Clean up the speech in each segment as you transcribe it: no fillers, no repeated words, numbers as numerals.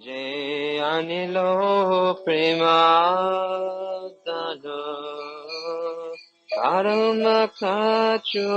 Je anilo premadano karma kacho.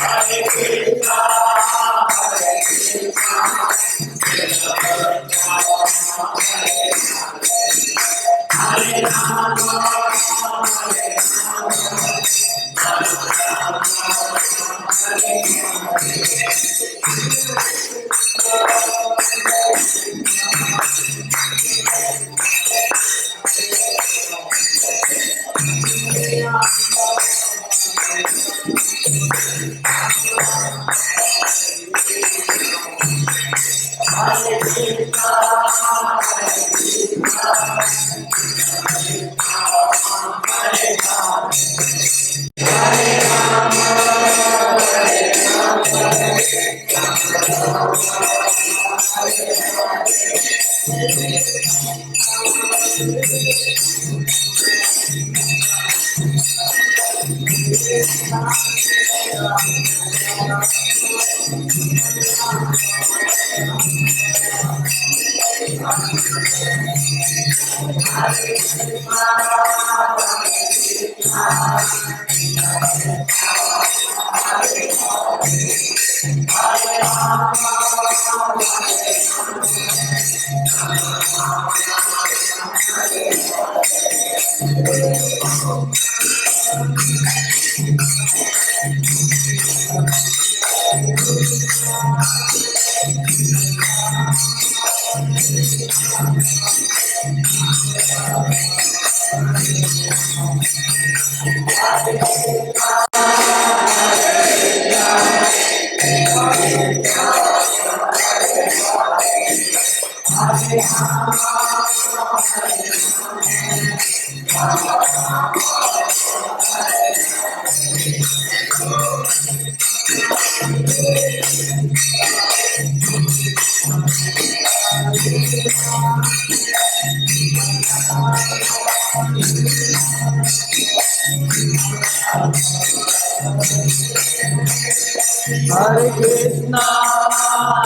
Hare Krishna, Hare Krishna, Krishna Krishna, Hare Hare, Hare Rama, Hare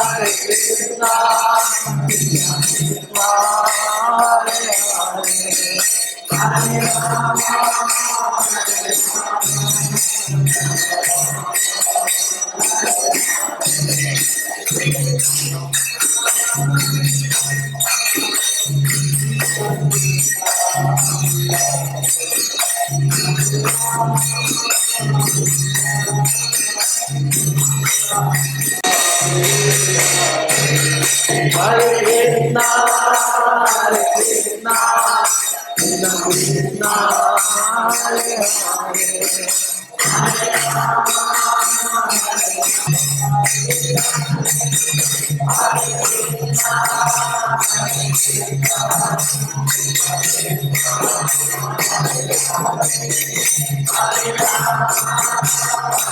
Hare Krishna, Hare Krishna, Krishna Krishna, Hare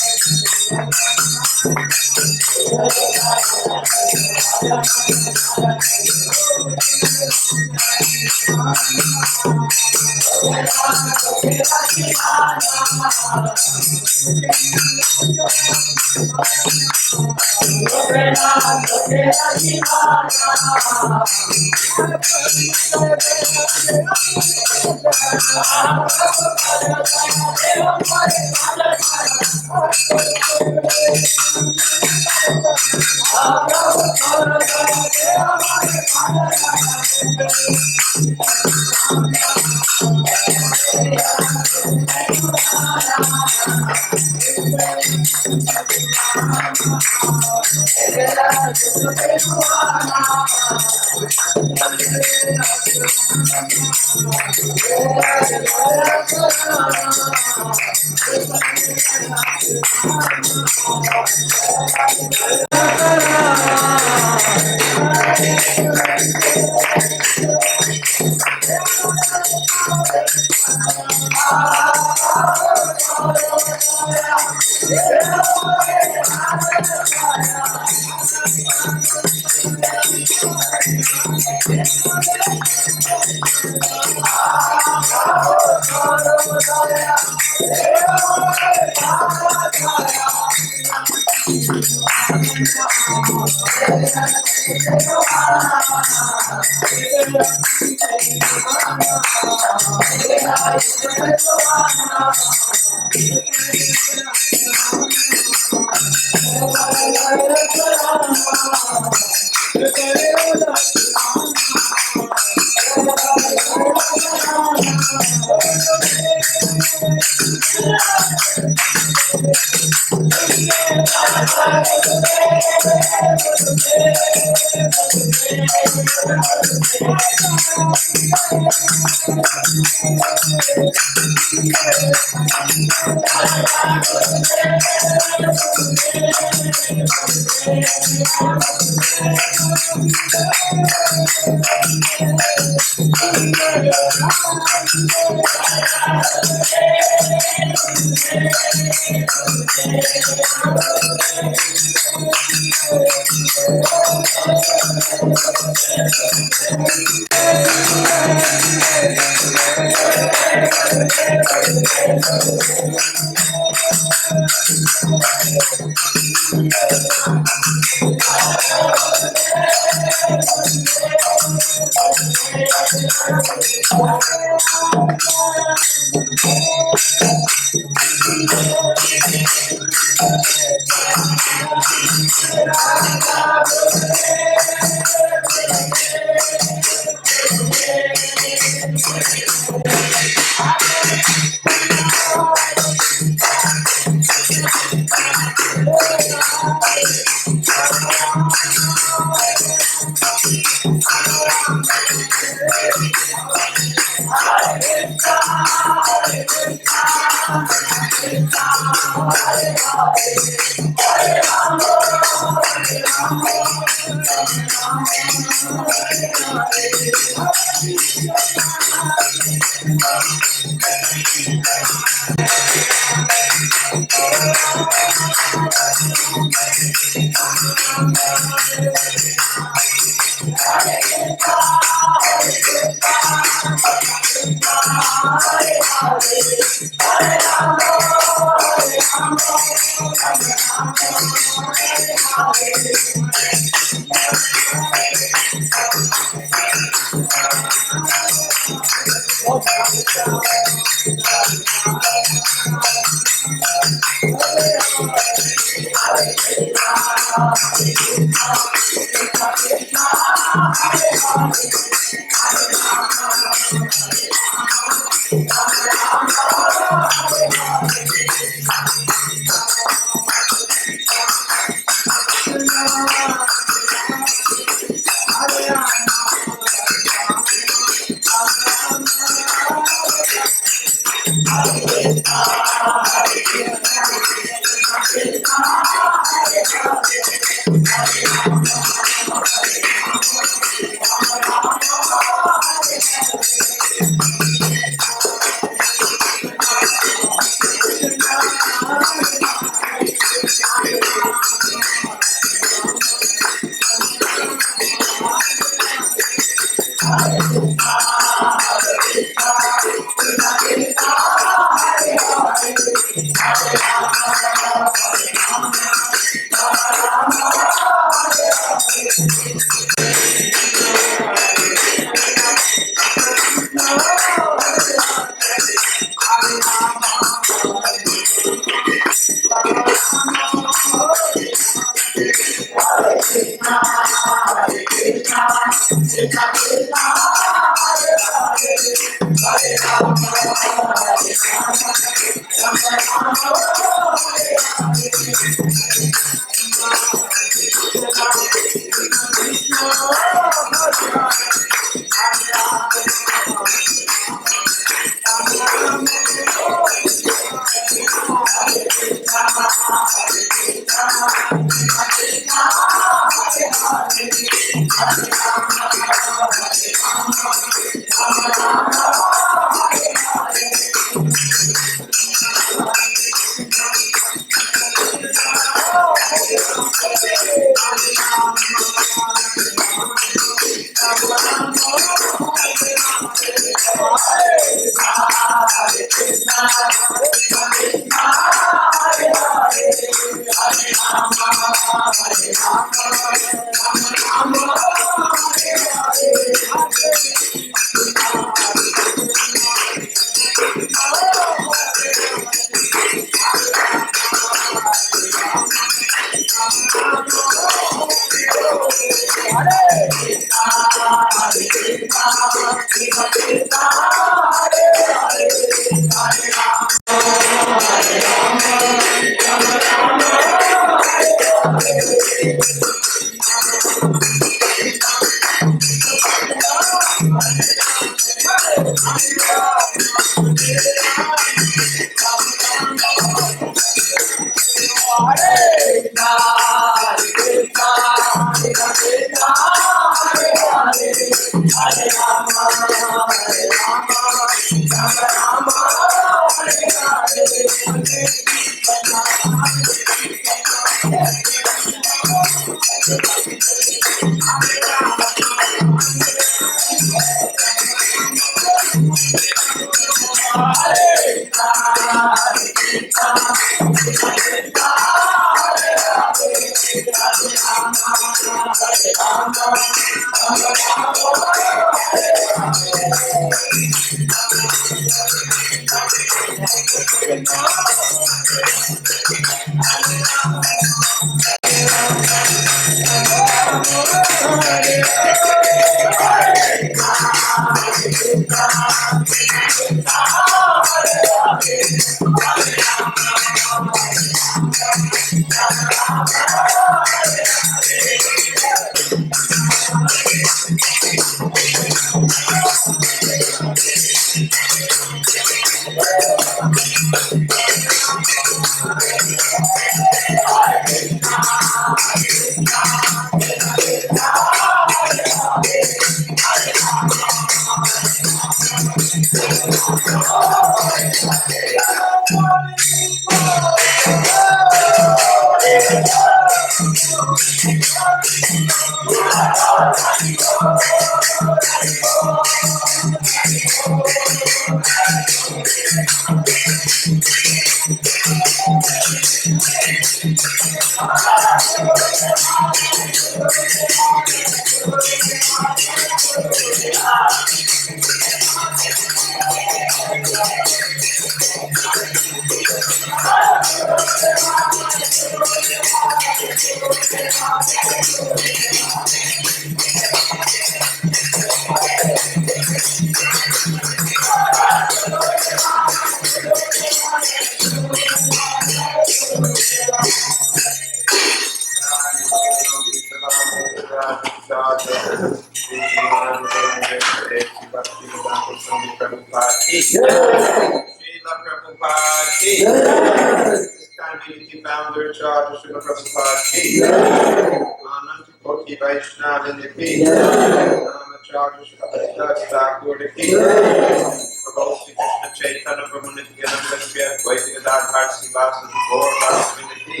Prabhupada ki. Srila Prabhupada ki. This community founder charge Srila Prabhupada ki. Ananta Koti Vaishnava ki. Namacharya Srila Thakur ki. Prabhu Sri Krishna Chaitanya Prabhu Nityananda Shri Advaita Gadadhar Srivasadi Gaur Bhaktivedanta ki.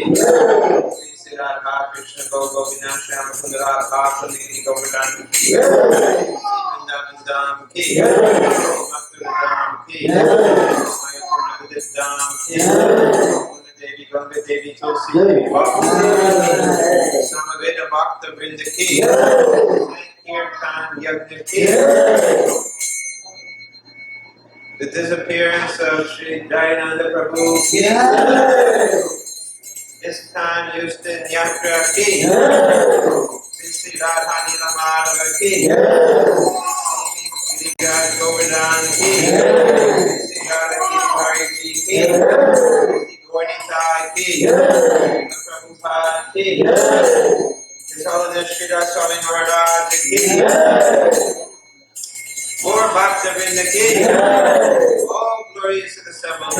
Sridhar Krishna Govinda Shyama Sundara Bhakti Govinda ki. Vrindavan ki. Bhaktivedanta ki. Mayapurna Vidisdam ki. Purna Devi Ganga Devi Tulsi Devi Bhakti Samaveda Bhakta Vrinda ki. Sankirtan Yagna ki. The disappearance of Sri Jayananda Prabhu ki. This time Houston Yatra ki. Sri Radhani Lamadava ki. Sri Govardhan ki. Sri Radhaki Hari ki. Sri Gornitai ki. Sri Prabhupada ki. His Holiness Sri Swami Maharaj ki. More Bhaktivedanta ki. All glories to the assembled.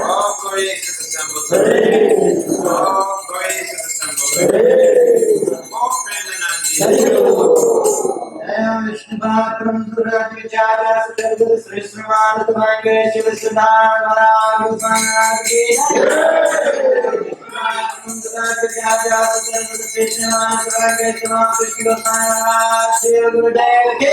All glories to the assembled. All glories to the assembled. All Premanandi. Vishnu Bhatram Surati Chara Sri Sri Srivan Bhagye Shiva Sridhar Maharaj Goswami Surati Chara Sri Sri Srivan Bhagye Shiva Krishna Goswami Shri Gurudev Ki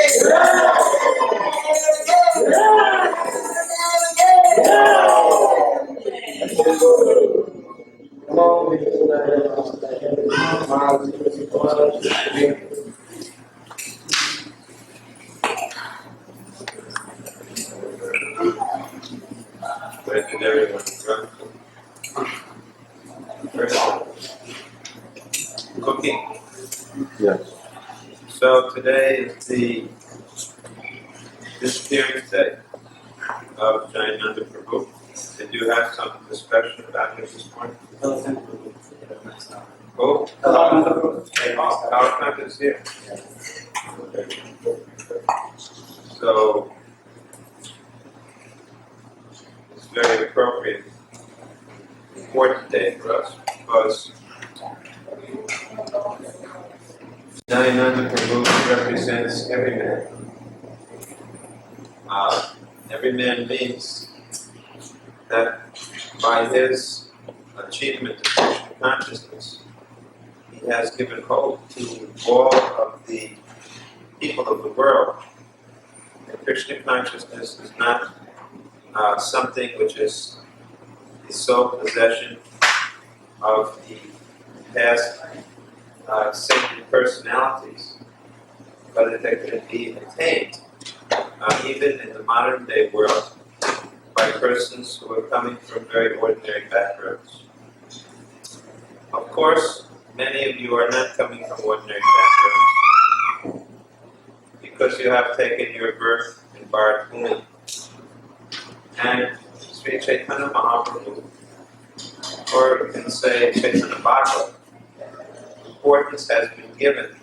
Where did everyone run? Cooking. Yes. So today is the disappearance day of Jayananda Prabhu. Did you have some discussion about this morning? Oh, our is here. So it's very appropriate, important day for us because Jayananda Prabhu represents every man. Every man means that by his achievement of Krishna consciousness, he has given hope to all of the people of the world. And Krishna consciousness is not something which is the sole possession of the past sacred personalities, but that can be attained even in the modern day world by persons who are coming from very ordinary backgrounds. Of course, many of you are not coming from ordinary backgrounds because you have taken your birth in Bharat Bhumi. And Sri Chaitanya Mahaprabhu, or you can say Chaitanya Bhagavad, importance has been given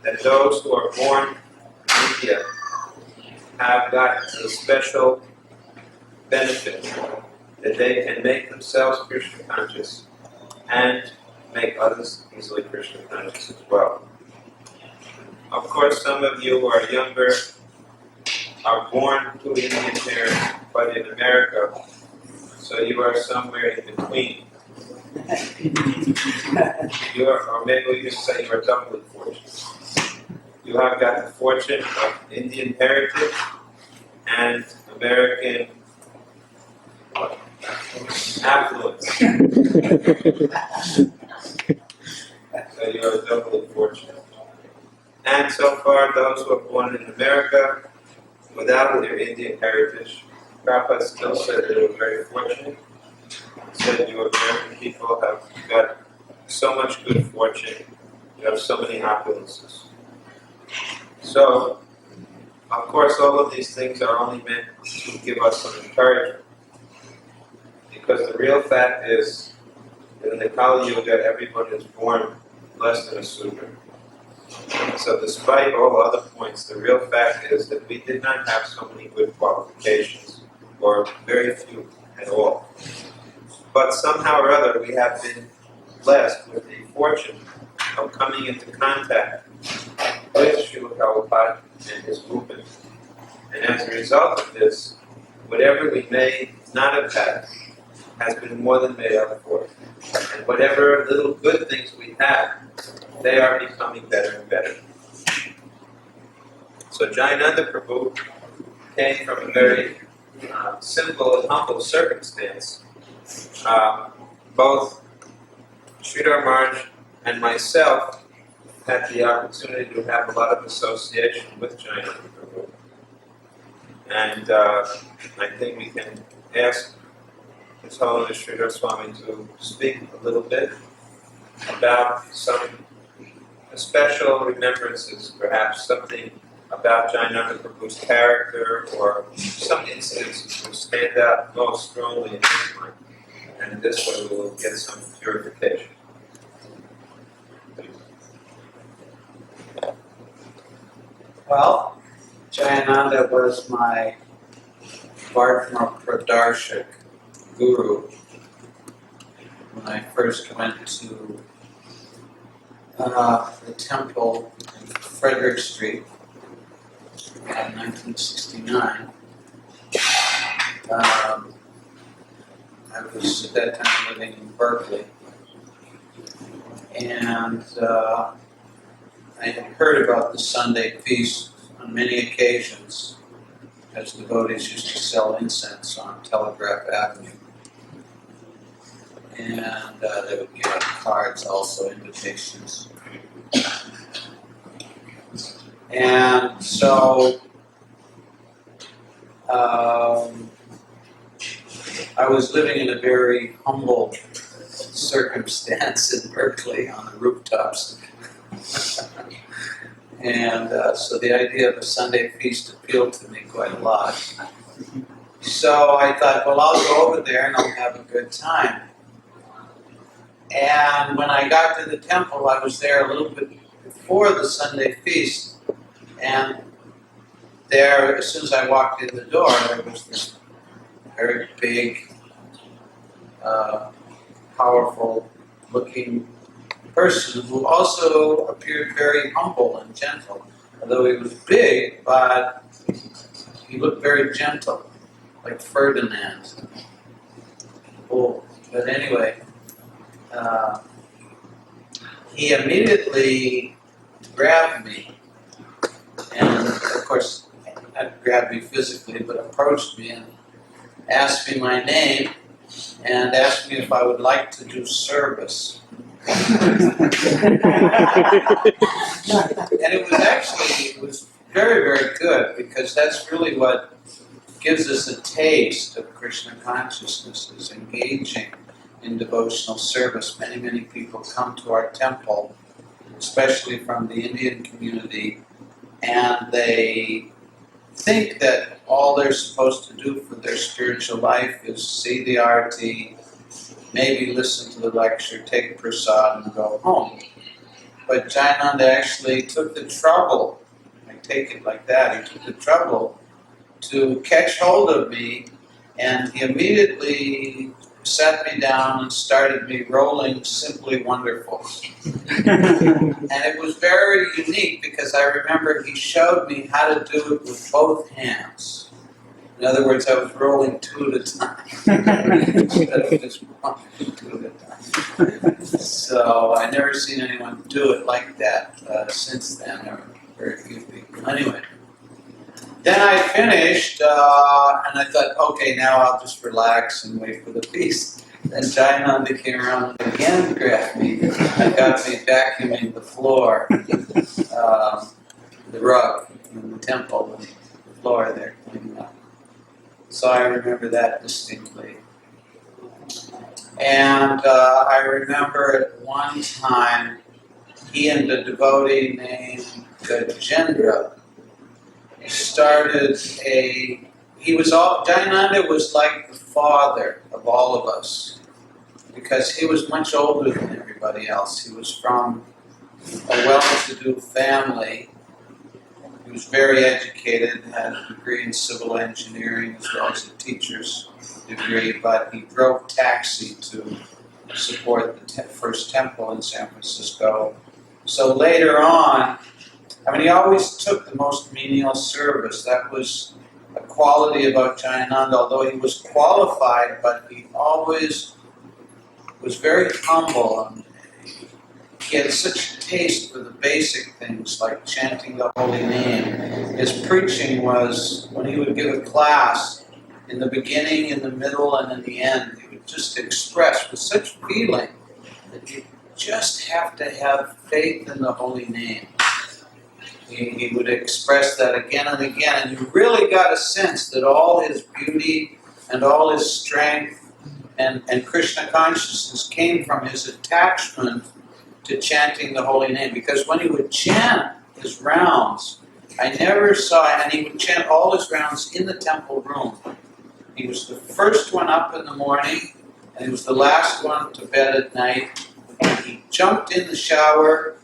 that those who are born in India have got a special benefit that they can make themselves Krishna conscious and make others easily Krishna conscious as well. Of course, some of you who are younger are born to Indian parents, but in America, so you are somewhere in between. You are, or maybe we can say you are doubly fortunate. You have got the fortune of Indian heritage and American affluence. So you are doubly fortunate. And so far, those who are born in America without their Indian heritage, Prabhupada still said they were very fortunate. He said you American people have got so much good fortune, you have so many opulences. So, of course, all of these things are only meant to give us some encouragement. Because the real fact is that in the Kali Yuga, everyone is born less than a Sudra. So despite all other points, the real fact is that we did not have so many good qualifications, or very few at all. But somehow or other, we have been blessed with the fortune of coming into contact with Srila Prabhupada and his movement. And as a result of this, whatever we may not have had has been more than made up for. And whatever little good things we have, they are becoming better and better. So Jayananda Prabhu came from a very simple and humble circumstance. Both Sridhar Maharaj and myself had the opportunity to have a lot of association with Jayananda Prabhu. And I think we can ask His Holiness Sridhar Swami to speak a little bit about some special remembrances, perhaps something about Jayananda Prabhu's character or some incidents which stand out most strongly in his mind. And this way we will get some purification. Well, Jayananda was my Vartma Pradarshak guru when I first went to the temple in Frederick Street in 1969. I was at that time living in Berkeley, and I had heard about the Sunday feast on many occasions, as devotees used to sell incense on Telegraph Avenue. And they would give out cards, also invitations. And so I was living in a very humble circumstance in Berkeley on the rooftops. And so the idea of a Sunday feast appealed to me quite a lot. So I thought, well, I'll go over there and I'll have a good time. And when I got to the temple, I was there a little bit before the Sunday feast. And there, as soon as I walked in the door, there was this very big, powerful-looking person who also appeared very humble and gentle. Although he was big, but he looked very gentle, like Ferdinand. Oh, but anyway, he immediately grabbed me, and of course, not grabbed me physically, but approached me and asked me my name and asked me if I would like to do service. And it was very, very good, because that's really what gives us a taste of Krishna consciousness, is engaging in devotional service. Many, many people come to our temple, especially from the Indian community, and they think that all they're supposed to do for their spiritual life is see the arati, maybe listen to the lecture, take prasad, and go home. But Jayananda actually took the trouble, I take it like that, he took the trouble to catch hold of me, and he immediately sat me down and started me rolling Simply Wonderful. And it was very unique, because I remember he showed me how to do it with both hands. In other words, I was rolling two at a time instead of just one, two at a time. So I never seen anyone do it like that since then. There were very few people. Anyway, then I finished, and I thought, okay, now I'll just relax and wait for the feast. Then Jayananda came around and again grabbed me and got me vacuuming the floor, the rug in the temple, and the floor there cleaning up. So I remember that distinctly. And I remember at one time, he and a devotee named Gajendra started Jayananda was like the father of all of us, because he was much older than everybody else. He was from a well-to-do family. He was very educated, had a degree in civil engineering as well as a teacher's degree, but he drove taxi to support the first temple in San Francisco. So later on, he always took the most menial service. That was a quality about Jayananda, although he was qualified, but he always was very humble. And he had such a taste for the basic things like chanting the holy name. His preaching was, when he would give a class, in the beginning, in the middle, and in the end, he would just express with such feeling that you just have to have faith in the holy name. He would express that again and again, and you really got a sense that all his beauty and all his strength and Krishna consciousness came from his attachment to chanting the holy name. Because when he would chant his rounds, I never saw, and he would chant all his rounds in the temple room. He was the first one up in the morning, and he was the last one to bed at night. He jumped in the shower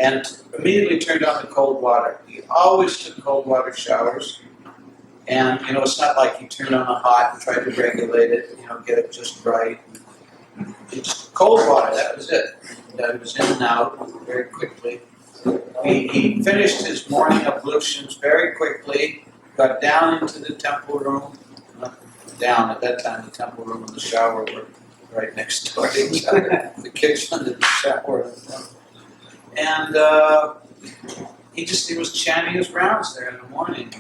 and immediately turned on the cold water. He always took cold water showers. And, it's not like he turned on the hot and tried to regulate it, get it just right. It's cold water, that was it. It was in and out very quickly. He finished his morning ablutions very quickly, got down into the temple room. Down, at that time the temple room and the shower were right next door to each other. The kitchen and the shower. And he was chanting his rounds there in the morning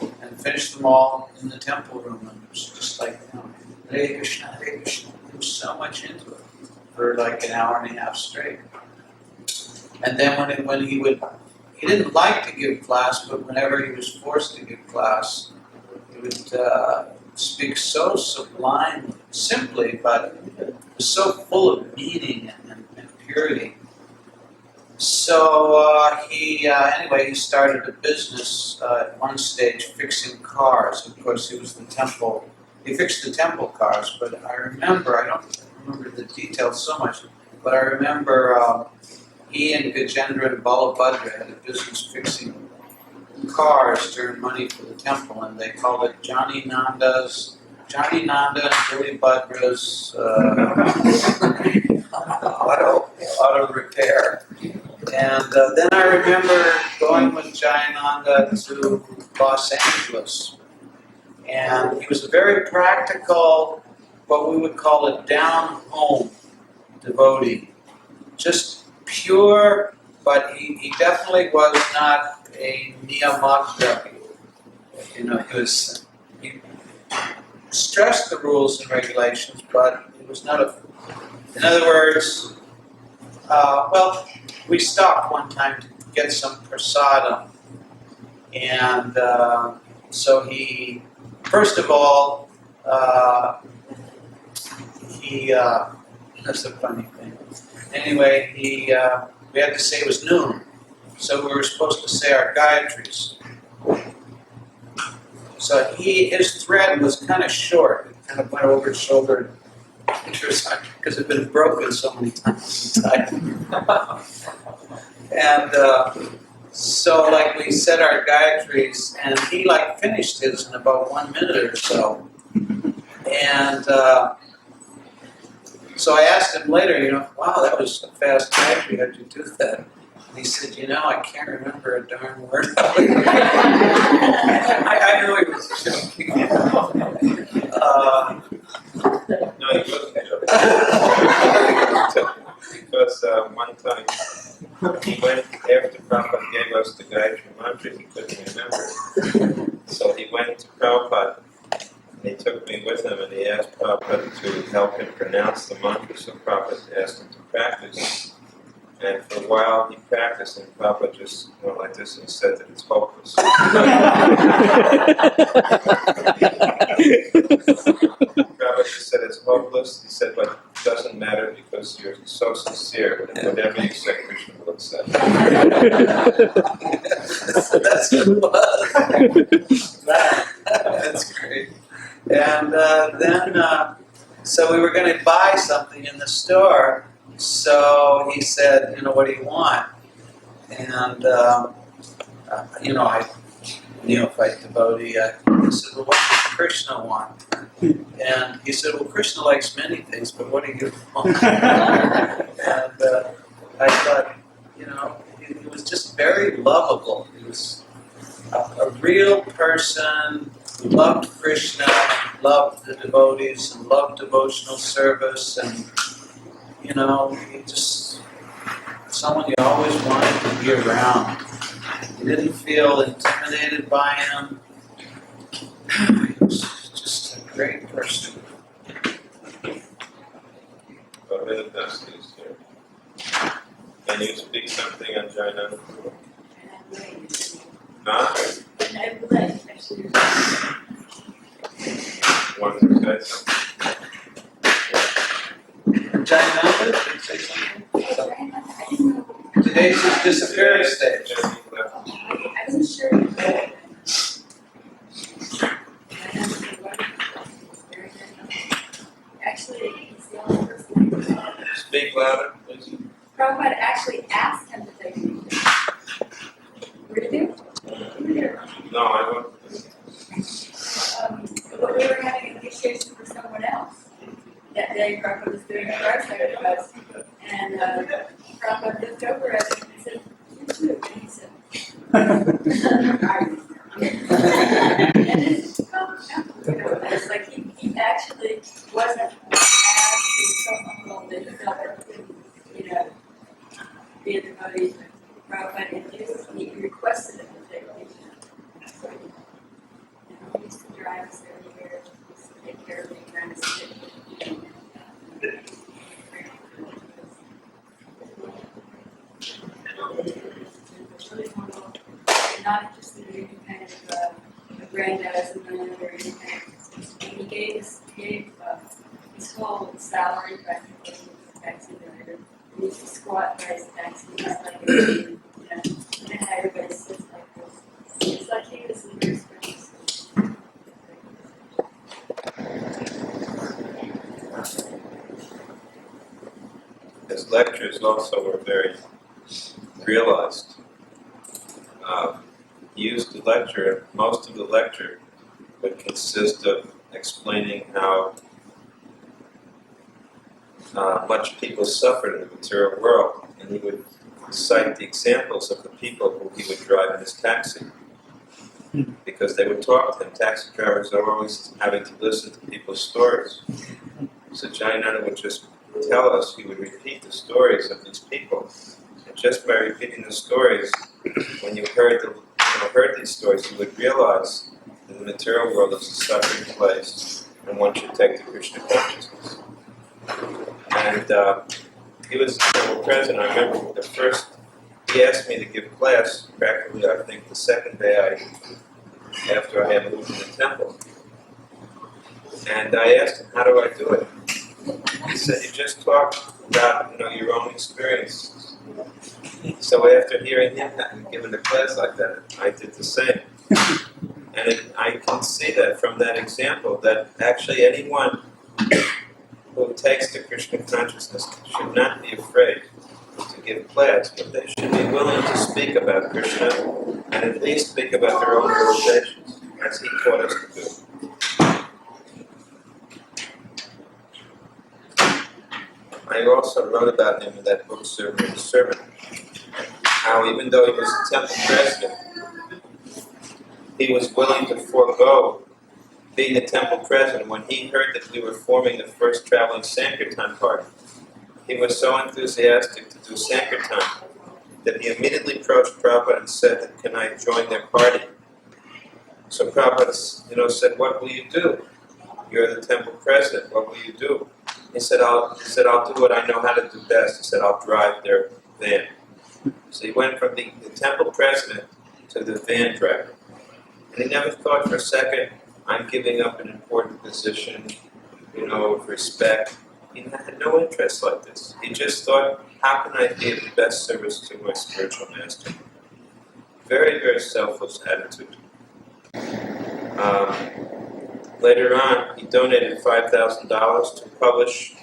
and finished them all in the temple room. And it was just like, Hare Krishna, Hare Krishna. There was so much into it for like an hour and a half straight. And then when he didn't like to give class, but whenever he was forced to give class, he would speak so sublimely, simply, but it was so full of meaning and purity. So he started a business at one stage fixing cars. Of course, he fixed the temple cars, but I don't remember the details so much, but I remember he and Gajendra and Balabhadra had a business fixing cars to earn money for the temple, and they called it Johnny Nanda and Billy Bhadra's auto repair. And then I remember going with Jayananda to Los Angeles. And he was a very practical, what we would call a down-home devotee. Just pure, but he definitely was not a niyamagga. He stressed the rules and regulations, but it was not in other words, we stopped one time to get some prasadam. And so he, first of all, that's a funny thing. Anyway, we had to say it was noon. So we were supposed to say our Gayatris. So his thread was kind of short. It kind of went over his shoulder because it had been broken so many times. And so we said our Gayatris, and he finished his in about 1 minute or so. And so I asked him later, wow, that was a fast Gayatri. How'd you do that? And he said, I can't remember a darn word. I knew he was joking. No, he wasn't joking. Because one time, he went, after Prabhupada gave us the Gayatri mantra, he couldn't remember. So he went to Prabhupada, and he took me with him, and he asked Prabhupada to help him pronounce the mantra, so Prabhupada asked him to practice. And for a while he practiced, and Prabhupada just went like this and said that it's hopeless. Prabhupada just said it's hopeless. He said, but it doesn't matter because you're so sincere, and whatever you say, Krishna will accept. That's what it was. That's great. And then, so we were going to buy something in the store. So he said, what do you want? And, I neophyte devotee, I said, well, what does Krishna want? And he said, well, Krishna likes many things, but what do you want? And I thought, he was just very lovable. He was a real person who loved Krishna, loved the devotees, and loved devotional service, and, he just, someone you always wanted to be around. You didn't feel intimidated by him. He was just a great person. Govinda Dasi is here. Can you speak something on Jayananda? Huh? Want to say something? Jayananda, can you say something? Today's his disappearance stage. I wasn't sure. Actually, he's the only person. Speak louder, please. Prabhupada actually asked him to take me. Were you there? You were there. No, I won't. But we were having an initiation for someone else. That day, Prabhupada was doing a roadside with us. And Prabhupada looked over at him and said, "You too." And he said, and it's it's like he actually wasn't asked to so humble that he felt that he couldn't, be a devotee to Prabhupada. And he requested him to take me. So, he used to drive us everywhere. He used to take care of me, trying to sit. Not interested in any kind of aggrandizement or anything. He gave his whole salary practically as a taxi driver. He used to squat by his taxi, just like how everybody sits like this. It's like he was in very special. His lectures also were very realized. He used to lecture, most of the lecture would consist of explaining how much people suffered in the material world, and he would cite the examples of the people who he would drive in his taxi, because they would talk to him. Taxi drivers are always having to listen to people's stories. So Jayananda would just tell us, he would repeat the stories of these people, and just by repeating the stories, when you heard these stories, you would realize that the material world is a suffering place, and one should take to Krishna consciousness. And he was present. I remember he asked me to give class, practically I think the second day after I had moved to the temple. And I asked him, how do I do it? He said, you just talk about your own experiences. So after hearing him giving a class like that, I did the same. And I can see that from that example, that actually anyone who takes to Krishna consciousness should not be afraid to give class, but they should be willing to speak about Krishna and at least speak about their own realizations, as he taught us to do. I also wrote about him in that book, Servant of the Servant, how even though he was a temple president, he was willing to forego being the temple president. When he heard that we were forming the first traveling Sankirtan party, he was so enthusiastic to do Sankirtan that he immediately approached Prabhupada and said, can I join their party? So Prabhupada said, what will you do? You're the temple president, what will you do? He said, I'll do what I know how to do best. He said, I'll drive their van. So he went from being the temple president to the van driver. And he never thought for a second, I'm giving up an important position, of respect. He had no interest like this. He just thought, how can I be of the best service to my spiritual master? Very, very selfless attitude. Later on, he donated $5,000 to publish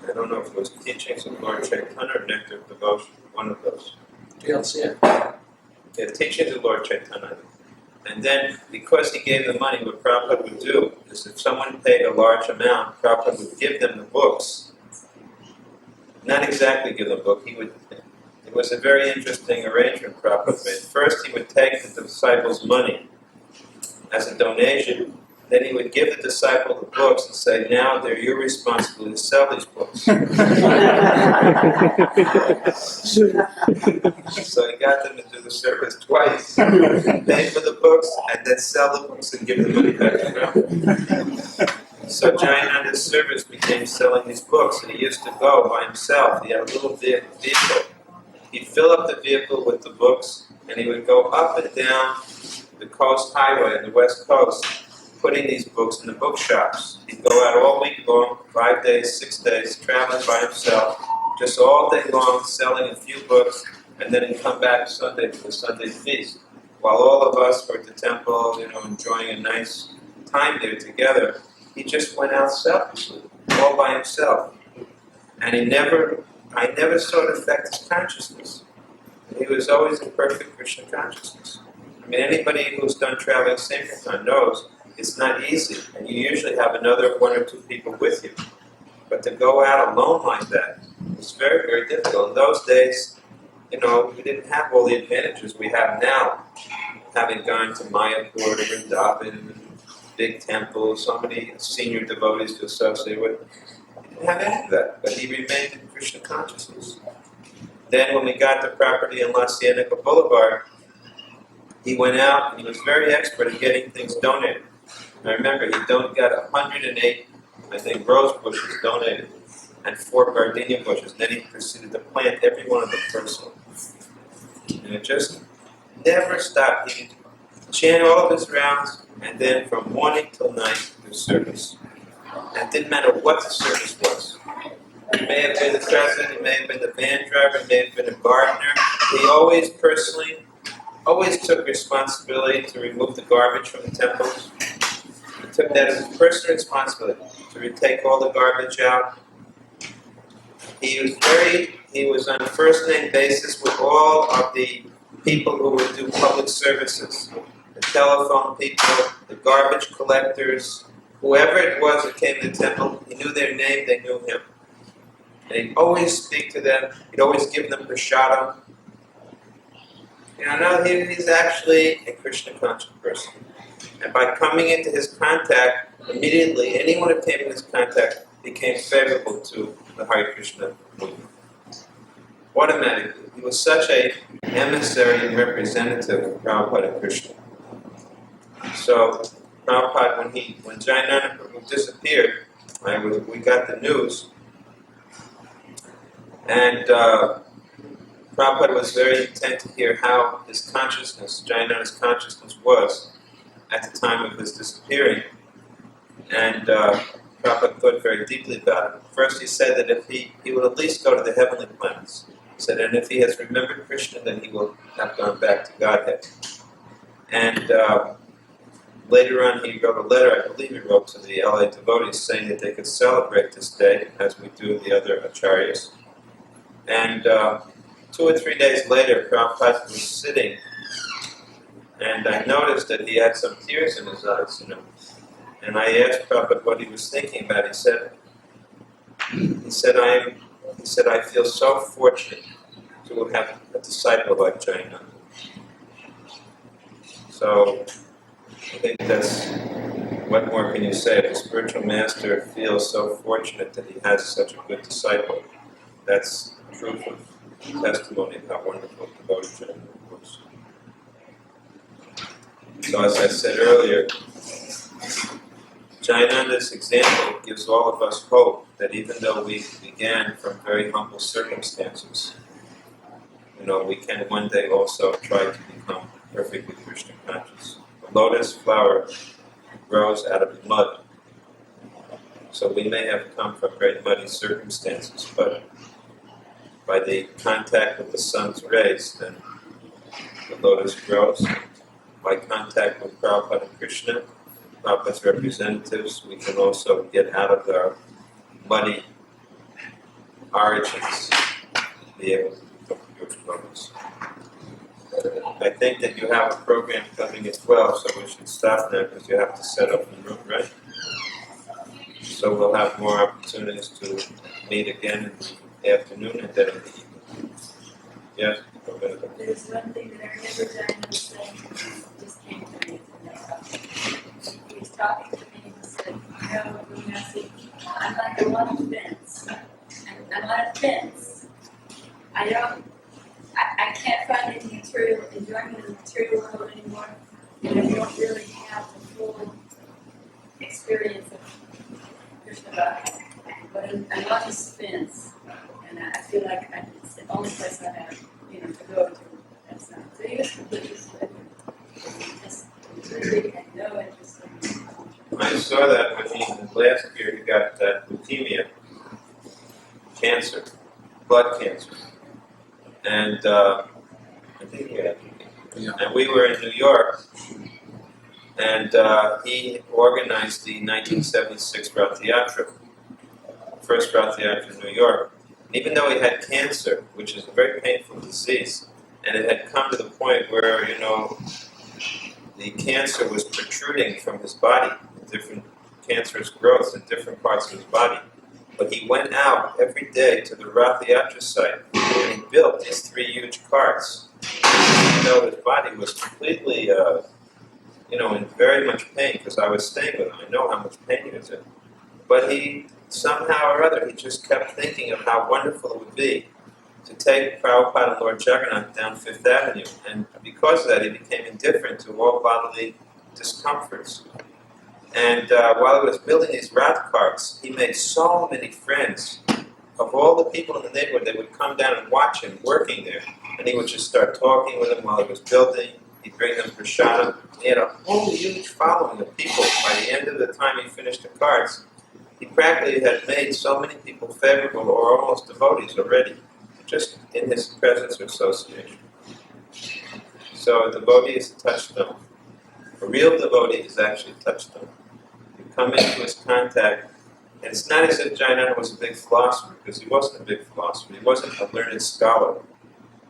I don't know if it was Teachings of Lord Chaitanya or Nectar of Devotion, one of those. TLC. Yeah, Teachings of Lord Chaitanya. And then, because he gave the money, what Prabhupada would do is if someone paid a large amount, Prabhupada would give them the books. Not exactly give them the book, it was a very interesting arrangement Prabhupada made. First, he would take the disciples' money as a donation. Then he would give the disciple the books and say, now they're your responsibility to sell these books. So he got them to do the service twice. Pay for the books and then sell the books and give the money back to them. So Jayananda's service became selling these books, and he used to go by himself. He had a little vehicle. He'd fill up the vehicle with the books, and he would go up and down the coast highway on the west coast, putting these books in the bookshops. He'd go out all week long, 5 days, 6 days, traveling by himself, just all day long, selling a few books, and then he'd come back Sunday for the Sunday feast. While all of us were at the temple, enjoying a nice time there together, he just went out selfishly, all by himself. And I never saw it affect his consciousness. He was always in perfect Krishna consciousness. I mean, anybody who's done traveling Sankirtan knows it's not easy, and you usually have another 1 or 2 people with you. But to go out alone like that was very, very difficult. In those days, we didn't have all the advantages we have now, having gone to Mayapur, Vrindavan, big temples, so many senior devotees to associate with. He didn't have any of that, but he remained in Krishna consciousness. Then when we got the property in La Cienega Boulevard, he went out and he was very expert at getting things donated. I remember he got 108, I think, rose bushes donated and 4 gardenia bushes. Then he proceeded to plant every one of them personally. And it just never stopped. He would chant all of his rounds, and then from morning till night, do service. And it didn't matter what the service was. It may have been the president, it may have been the van driver, it may have been a gardener. He always personally took responsibility to remove the garbage from the temples. He took that as a personal responsibility to take all the garbage out. He was on a first name basis with all of the people who would do public services. The telephone people, the garbage collectors, whoever it was that came to the temple, he knew their name, they knew him. And he'd always speak to them, he'd always give them prasadam. Now he's actually a Krishna conscious person. And by coming into his contact, immediately anyone who came in his contact became favorable to the Hare Krishna movement. Automatically. He was such an emissary and representative of Prabhupada and Krishna. So Prabhupada, when Jayananda Prabhu disappeared, we got the news, and Prabhupada was very intent to hear how his consciousness, Jayananda's consciousness, was at the time of his disappearing. And Prabhupada thought very deeply about it. First he said that if he would at least go to the heavenly planets. He said, and if he has remembered Krishna, then he will have gone back to Godhead. And later on he wrote a letter, I believe he wrote to the LA devotees, saying that they could celebrate this day, as we do the other acharyas. And 2 or 3 days later, Prabhupada was sitting, and I noticed that he had some tears in his eyes, And I asked Prabhupada what he was thinking about. He said, I feel so fortunate to have a disciple like Jayananda. So I think what more can you say? If a spiritual master feels so fortunate that he has such a good disciple, that's proof of testimony of how wonderful devotee Jayananda was. So as I said earlier, Jayananda's example gives all of us hope that even though we began from very humble circumstances, we can one day also try to become perfectly Krishna conscious. The lotus flower grows out of mud. So we may have come from very muddy circumstances, but by the contact with the sun's rays, then the lotus grows. By contact with Prabhupada and Krishna, Prabhupada's representatives, we can also get out of our muddy origins be able to pick up your flows. I think that you have a program coming at 12, so we should stop now because you have to set up the room, right? So we'll have more opportunities to meet again in the afternoon and then in the evening. Yes? There's one thing that I remember Jayananda saying, just came to me. He was talking to me and he said, Govinda, I'm like a on a fence. I'm on a fence. I can't find any material, enjoyment of the material world anymore, and I don't really have the full experience of Krishna Bhakti. But I'm on this fence, and I feel like it's the only place I have, to go to. That's not. So he was completely split. Just completely had no interest in it. I saw that when last year he got that leukemia, cancer, blood cancer. And I think he had leukemia. Yeah. And we were in New York, and he organized the 1976 Rath Yatra, first Rath Yatra in New York. Even though he had cancer, which is a very painful disease, and it had come to the point where, the cancer was protruding from his body, different cancerous growths in different parts of his body. But he went out every day to the Rath Yatra site, and he built these 3 huge carts. Even though his body was completely, in very much pain, because I was staying with him. I know how much pain he was in. But he, somehow or other, he just kept thinking of how wonderful it would be to take Prabhupada and Lord Jagannath down Fifth Avenue. And because of that, he became indifferent to all bodily discomforts. And while he was building these Rath carts, he made so many friends. Of all the people in the neighborhood, they would come down and watch him working there. And he would just start talking with them while he was building. He'd bring them prasadam. He had a whole huge following of people. By the end of the time he finished the carts, he practically had made so many people favorable or almost devotees already, just in his presence or association. So a devotee is a touchstone. A real devotee is actually a touchstone. You come into his contact, and it's not as if Jayananda was a big philosopher, because he wasn't a big philosopher. He wasn't a learned scholar,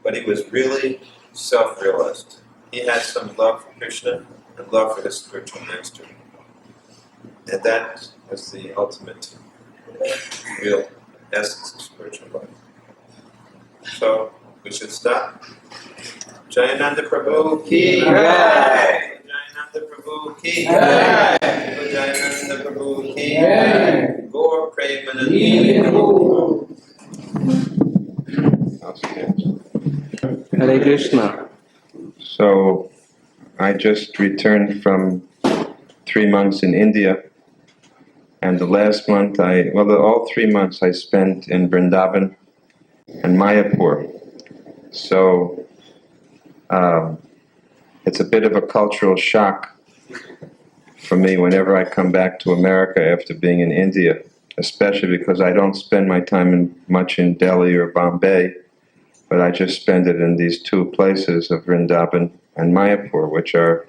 but he was really self-realized. He had some love for Krishna and love for his spiritual master. And that was the ultimate, real essence of spiritual life. So, we should stop. Jayananda Prabhu ki jai! Jayananda Prabhu ki jai! Jayananda Prabhu ki jai! Gaur Premanandi. Hare Krishna. So, I just returned from 3 months in India, and the last month all 3 months I spent in Vrindavan and Mayapur. So, it's a bit of a cultural shock for me whenever I come back to America after being in India, especially because I don't spend my time much in Delhi or Bombay, but I just spend it in these 2 places of Vrindavan and Mayapur, which are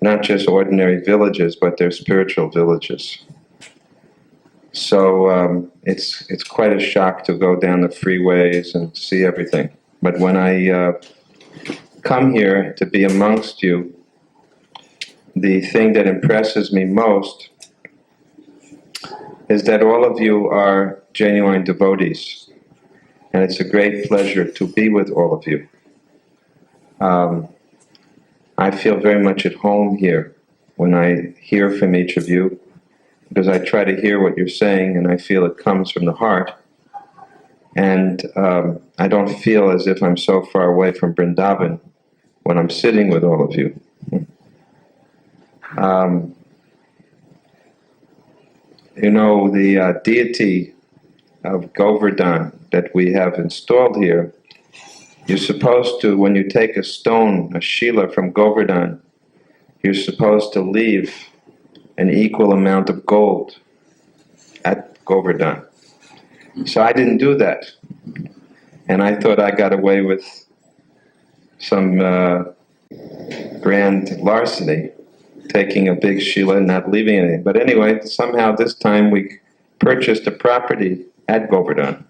not just ordinary villages, but they're spiritual villages. So it's quite a shock to go down the freeways and see everything. But when I come here to be amongst you, the thing that impresses me most is that all of you are genuine devotees, and it's a great pleasure to be with all of you. I feel very much at home here when I hear from each of you, because I try to hear what you're saying, and I feel it comes from the heart. And I don't feel as if I'm so far away from Vrindavan when I'm sitting with all of you. The deity of Govardhan that we have installed here, you're supposed to, when you take a stone, a shila from Govardhan, you're supposed to leave an equal amount of gold at Govardhan. So I didn't do that. And I thought I got away with some grand larceny, taking a big shila and not leaving anything. But anyway, somehow this time we purchased a property at Govardhan.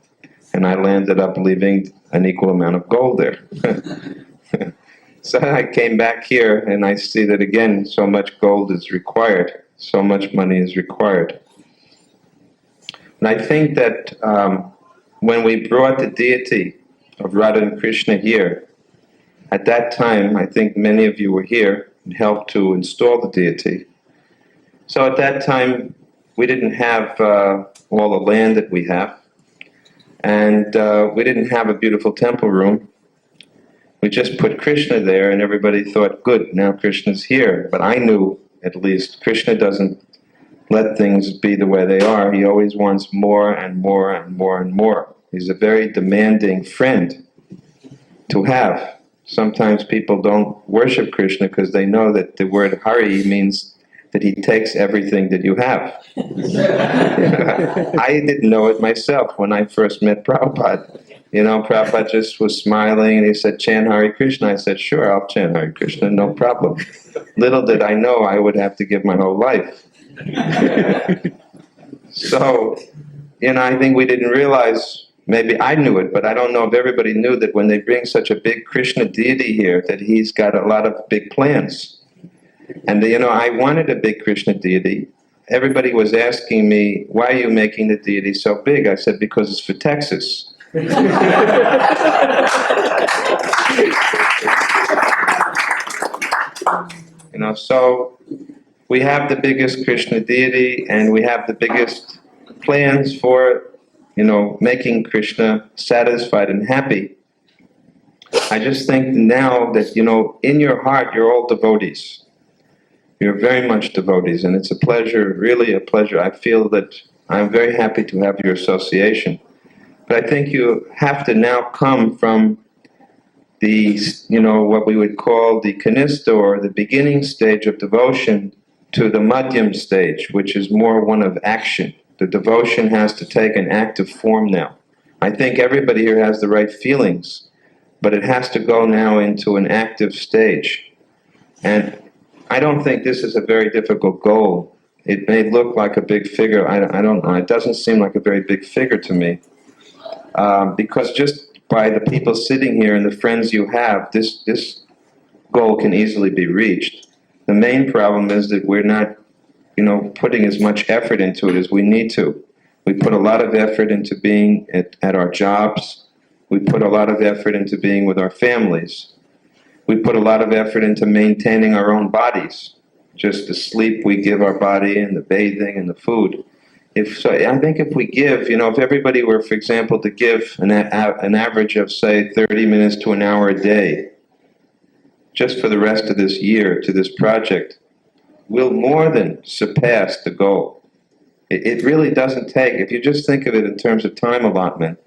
And I landed up leaving an equal amount of gold there. So I came back here and I see that again, so much gold is required, so much money is required. And I think that when we brought the deity of Radha and Krishna here, at that time, I think many of you were here and helped to install the deity. So at that time, we didn't have all the land that we have, and we didn't have a beautiful temple room. We just put Krishna there, and everybody thought, good, now Krishna's here. But I knew, at least, Krishna doesn't let things be the way they are. He always wants more and more and more and more. He's a very demanding friend to have. Sometimes people don't worship Krishna because they know that the word Hari means that he takes everything that you have. I didn't know it myself when I first met Prabhupada. You know, Prabhupada just was smiling and he said, chant Hare Krishna. I said, sure, I'll chant Hare Krishna, no problem. Little did I know I would have to give my whole life. So, you know, I think we didn't realize, maybe I knew it, but I don't know if everybody knew that when they bring such a big Krishna deity here, that he's got a lot of big plans. And, you know, I wanted a big Krishna deity. Everybody was asking me, why are you making the deity so big? I said, because it's for Texas. You know, so we have the biggest Krishna deity and we have the biggest plans for, you know, making Krishna satisfied and happy. I just think now that, you know, in your heart you're all devotees. You're very much devotees, and it's a pleasure, really a pleasure. I feel that I'm very happy to have your association. But I think you have to now come from the, you know, what we would call the kanista, or the beginning stage of devotion, to the madhyam stage, which is more one of action. The devotion has to take an active form now. I think everybody here has the right feelings, but it has to go now into an active stage. And I don't think this is a very difficult goal. It may look like a big figure. I don't know. It doesn't seem like a very big figure to me. Because just by the people sitting here and the friends you have, this goal can easily be reached. The main problem is that we're not, you know, putting as much effort into it as we need to. We put a lot of effort into being at our jobs. We put a lot of effort into being with our families. We put a lot of effort into maintaining our own bodies. Just the sleep we give our body, and the bathing and the food. I think if we give, you know, if everybody were, for example, to give an average of, say, 30 minutes to an hour a day, just for the rest of this year to this project, we'll more than surpass the goal. It really doesn't take, if you just think of it in terms of time allotment,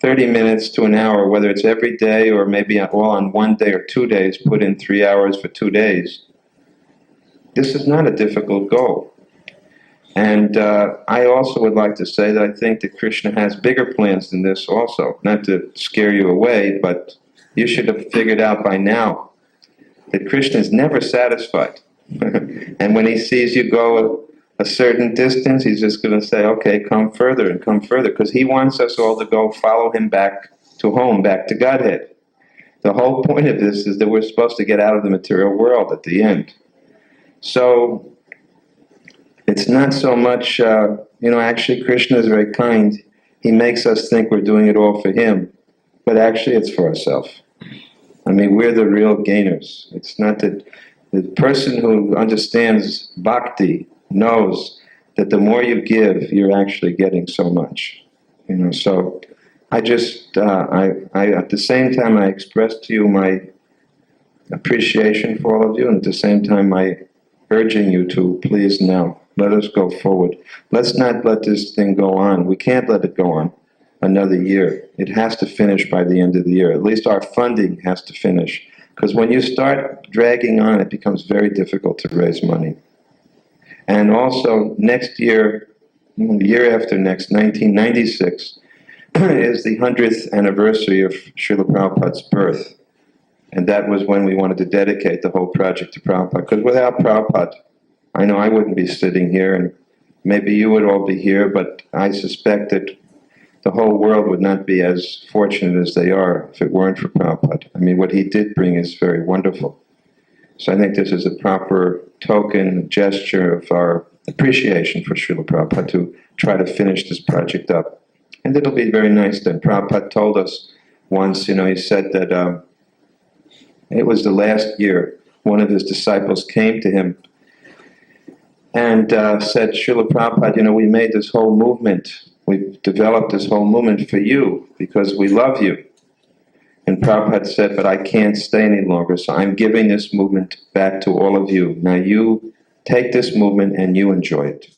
30 minutes to an hour, whether it's every day or maybe all on one day or 2 days, put in 3 hours for 2 days. This is not a difficult goal. And I also would like to say that I think that Krishna has bigger plans than this also. Not to scare you away, but you should have figured out by now that Krishna is never satisfied. And when he sees you go a certain distance, he's just going to say, okay, come further and come further, because he wants us all to go follow him back to home, back to Godhead. The whole point of this is that we're supposed to get out of the material world at the end. So it's not so much, actually Krishna is very kind. He makes us think we're doing it all for him, but actually it's for ourselves. I mean, we're the real gainers. It's not that the person who understands bhakti knows that the more you give, you're actually getting so much. You know, so I just, I at the same time I express to you my appreciation for all of you, and at the same time I urging you to please now, let us go forward. Let's not let this thing go on. We can't let it go on another year. It has to finish by the end of the year. At least our funding has to finish. Because when you start dragging on, it becomes very difficult to raise money. And also, next year, the year after next, 1996, is the 100th anniversary of Srila Prabhupada's birth. And that was when we wanted to dedicate the whole project to Prabhupada. Because without Prabhupada, I know I wouldn't be sitting here, and maybe you would all be here, but I suspect that the whole world would not be as fortunate as they are if it weren't for Prabhupada. I mean, what he did bring is very wonderful. So I think this is a proper token, gesture of our appreciation for Srila Prabhupada to try to finish this project up. And it'll be very nice then. Prabhupada told us once, he said that it was the last year, one of his disciples came to him and said, Srila Prabhupada, we made this whole movement. We've developed this whole movement for you because we love you. And Prabhupada said, but I can't stay any longer, so I'm giving this movement back to all of you. Now you take this movement and you enjoy it.